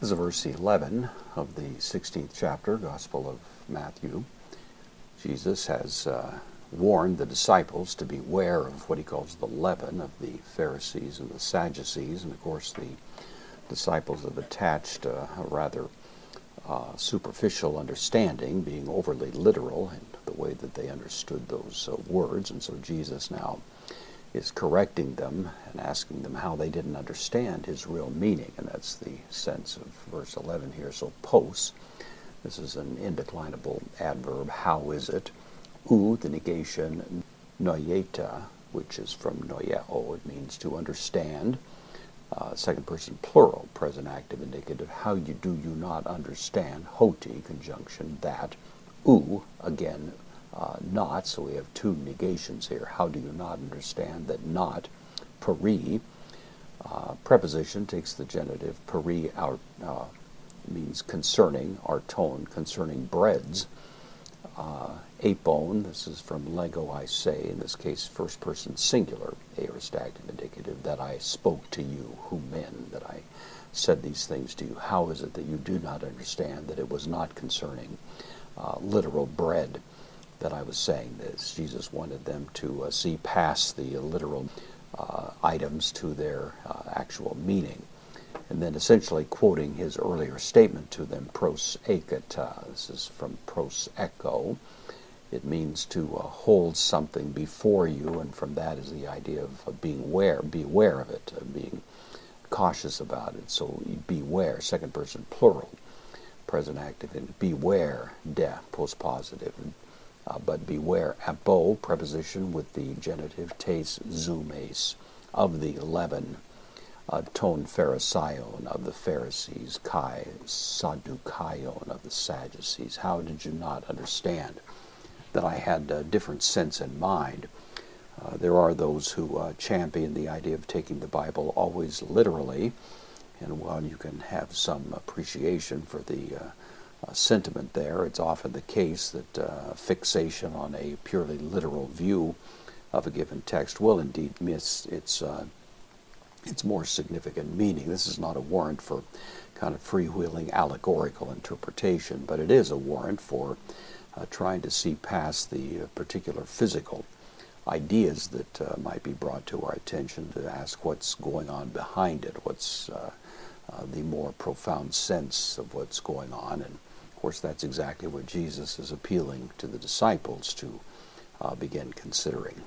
This is verse 11 of the 16th chapter, Gospel of Matthew. Jesus has warned the disciples to beware of what he calls the leaven of the Pharisees and the Sadducees. And of course, the disciples have attached a rather superficial understanding, being overly literal in the way that they understood those words. And so Jesus now is correcting them and asking them how they didn't understand his real meaning. And that's the sense of verse 11 here. So pos, this is an indeclinable adverb. How is it? The negation, noyeta, which is from noyeo. It means to understand. Second person plural, present active indicative. How do you not understand? Hoti, conjunction that. Again, not, so we have two negations here. How do you not understand that not? Peri, preposition takes the genitive. Peri means concerning, arton, concerning breads. Apon, this is from lego I say, in this case first person singular, aorist active indicative, that I spoke to you, who men, that I said these things to you. How is it that you do not understand that it was not concerning literal bread that I was saying this? Jesus wanted them to see past the literal items to their actual meaning. And then essentially quoting his earlier statement to them, pros ekata. This is from pros echo. It means to hold something before you, and from that is the idea of being beware of it, being cautious about it. So beware, second person plural, present active, and beware, de, post positive. But beware, apo, preposition with the genitive, tes zumes, of the leaven, ton pharisaion, of the Pharisees, kai sadukaion, of the Sadducees. How did you not understand that I had a different sense in mind? There are those who champion the idea of taking the Bible always literally, and while you can have some appreciation for the sentiment there, it's often the case that fixation on a purely literal view of a given text will indeed miss its more significant meaning. This is not a warrant for kind of freewheeling allegorical interpretation, but it is a warrant for trying to see past the particular physical ideas that might be brought to our attention, to ask what's going on behind it, what's the more profound sense of what's going on. And of course that's exactly what Jesus is appealing to the disciples to begin considering.